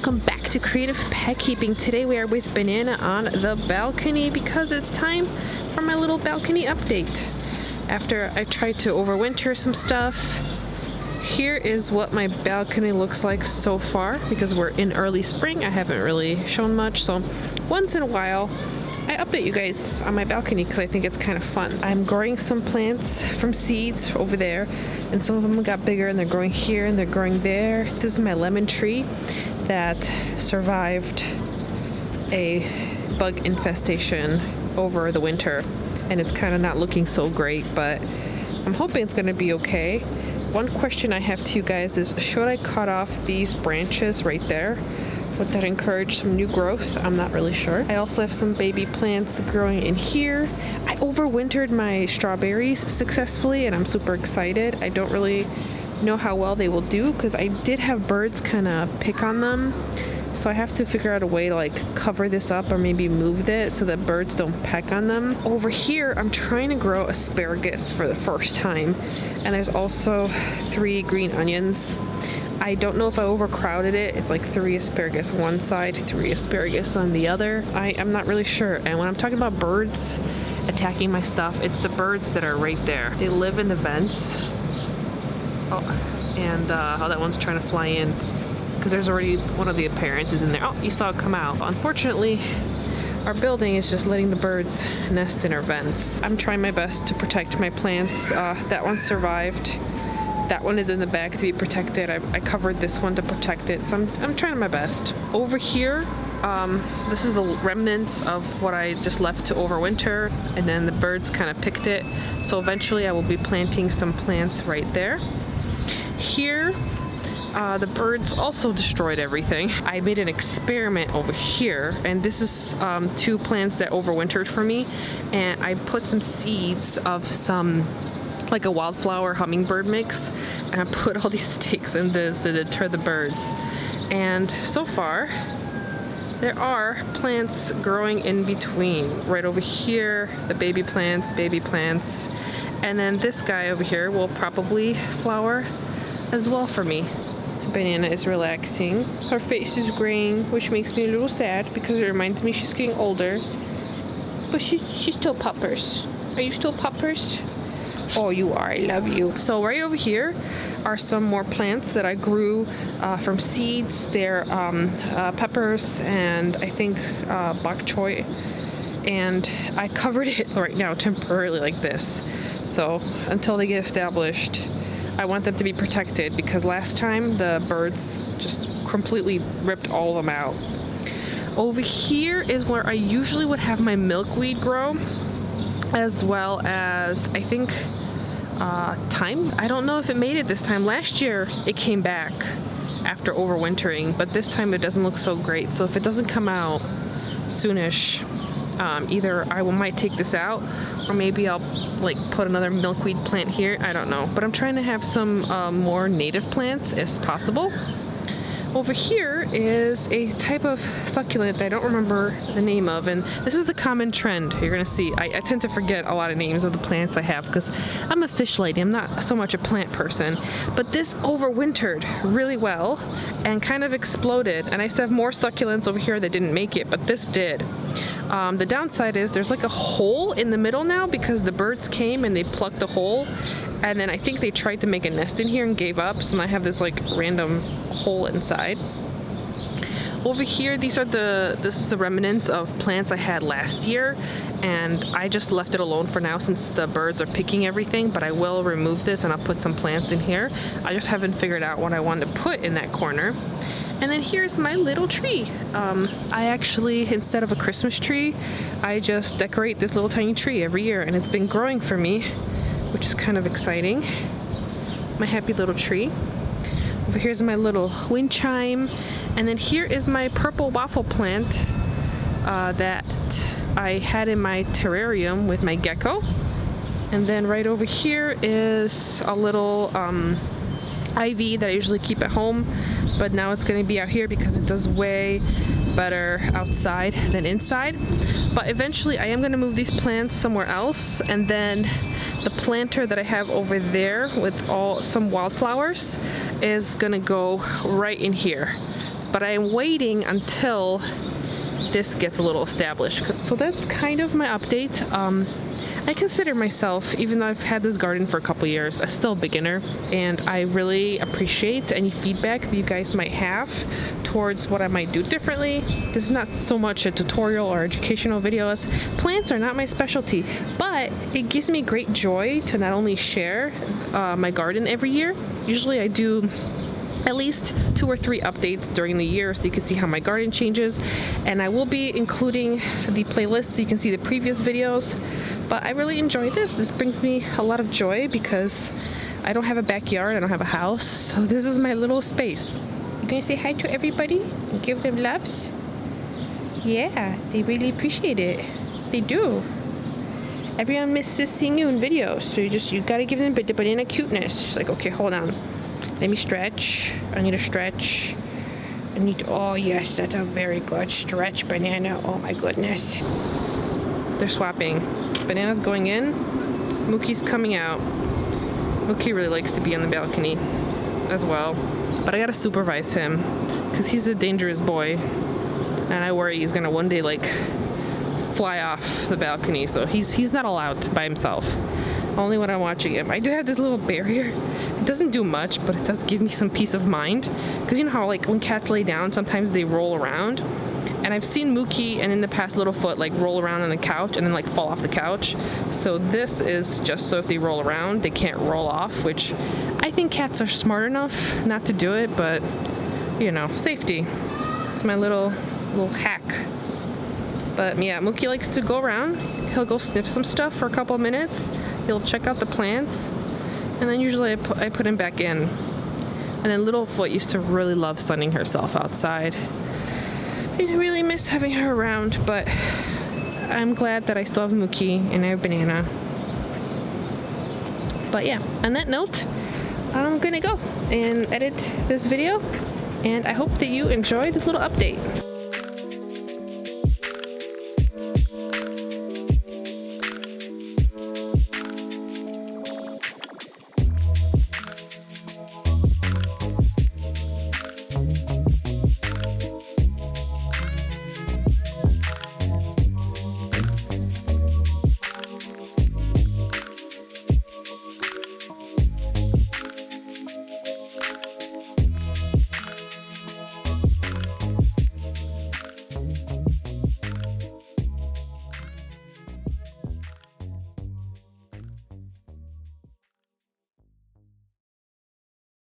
welcome back to Creative Pet Keeping. Today we are with Banana on the balcony because it's time for my little balcony update. After I tried to overwinter some stuff, here is what my balcony looks like so far because we're in early spring. I haven't really shown much, so once in a while I update you guys on my balcony because I think it's kind of fun. I'm growing some plants from seeds over there, and some of them got bigger and they're growing here and they're growing there. This is my lemon tree that survived a bug infestation over the winter, and it's kind of not looking so great, but I'm hoping it's going to be okay. One question I have to you guys is, should I cut off these branches right there? Would that encourage some new growth? I'm not really sure. I also have some baby plants growing in here. I overwintered my strawberries successfully and I'm super excited. I don't really know how well they will do because I did have birds kind of pick on them. So I have to figure out a way to like cover this up or maybe move it so that birds don't peck on them. Over here, I'm trying to grow asparagus for the first time. And there's also 3 green onions. I don't know if I overcrowded it. It's like 3 asparagus on one side, 3 asparagus on the other. I'm not really sure. And when I'm talking about birds attacking my stuff, it's the birds that are right there. They live in the vents. Oh, and that one's trying to fly in because there's already one of the appearances in there. Oh, you saw it come out. Unfortunately, our building is just letting the birds nest in our vents. I'm trying my best to protect my plants. That one survived. That one is in the bag to be protected. I covered this one to protect it, so I'm trying my best. Over here, this is the remnants of what I just left to overwinter, and then the birds kind of picked it. So eventually I will be planting some plants right there. Here, the birds also destroyed everything. I made an experiment over here, and this is 2 plants that overwintered for me, and I put some seeds of some like a wildflower hummingbird mix, and I put all these stakes in this to deter the birds. And so far there are plants growing in between. Right over here, the baby plants, and then this guy over here will probably flower as well for me. Banana is relaxing. Her face is graying, which makes me a little sad because it reminds me she's getting older. But she's still puppers. Are you still puppers? Oh, you are. I love you. So right over here are some more plants that I grew from seeds. They're peppers and I think bok choy. And I covered it right now temporarily like this. So until they get established, I want them to be protected because last time the birds just completely ripped all of them out. Over here is where I usually would have my milkweed grow, as well as I think thyme. I don't know if it made it this time. Last year it came back after overwintering, but this time it doesn't look so great. So if it doesn't come out soonish, either I might take this out or maybe I'll like put another milkweed plant here. I don't know, but I'm trying to have some more native plants as possible. Over here is a type of succulent that I don't remember the name of, and this is the common trend you're gonna see. I tend to forget a lot of names of the plants I have because I'm a fish lady. I'm not so much a plant person, but this overwintered really well and kind of exploded, and I still have more succulents over here that didn't make it, but this did. The downside is there's like a hole in the middle now because the birds came and they plucked the hole, and then I think they tried to make a nest in here and gave up, so now I have this like random hole inside. Over here, this is the remnants of plants I had last year, and I just left it alone for now since the birds are picking everything, but I will remove this and I'll put some plants in here. I just haven't figured out what I want to put in that corner. And then here's my little tree. I actually, instead of a Christmas tree, I just decorate this little tiny tree every year, and it's been growing for me, which is kind of exciting. My happy little tree. Over here's my little wind chime. And then here is my purple waffle plant that I had in my terrarium with my gecko. And then right over here is a little ivy that I usually keep at home, but now it's going to be out here because it does way better outside than inside. But eventually I am going to move these plants somewhere else, and then the planter that I have over there with some wildflowers is going to go right in here. but I'm waiting until this gets a little established. So that's kind of my update. I consider myself, even though I've had this garden for a couple years, a still beginner, and I really appreciate any feedback that you guys might have towards what I might do differently. This is not so much a tutorial or educational video, as plants are not my specialty, but it gives me great joy to not only share my garden every year. Usually I do at least 2 or 3 updates during the year so you can see how my garden changes, and I will be including the playlist so you can see the previous videos. But I really enjoy this. This brings me a lot of joy because I don't have a backyard, I don't have a house, so this is my little space. You gonna say hi to everybody and give them loves? Yeah, they really appreciate it. They do. Everyone misses seeing you in videos, so you gotta give them the banana cuteness. She's like, okay, hold on. Let me stretch. I need to stretch. Oh yes, that's a very good stretch, Banana. Oh my goodness. They're swapping. Banana's going in. Mookie's coming out. Mookie really likes to be on the balcony as well. But I gotta supervise him because he's a dangerous boy. And I worry he's gonna one day like fly off the balcony. So he's not allowed by himself. Only when I'm watching him. I do have this little barrier. It doesn't do much, but it does give me some peace of mind. Because you know how like when cats lay down, sometimes they roll around. And I've seen Mookie and in the past Littlefoot like roll around on the couch and then like fall off the couch. So this is just so if they roll around, they can't roll off, which I think cats are smart enough not to do it, but you know, safety. It's my little hack. But yeah, Mookie likes to go around. He'll go sniff some stuff for a couple of minutes. He'll check out the plants. And then usually I put him back in. And then Littlefoot used to really love sunning herself outside. And I really miss having her around, but I'm glad that I still have Mookie and I have Banana. But yeah, on that note, I'm gonna go and edit this video. And I hope that you enjoy this little update.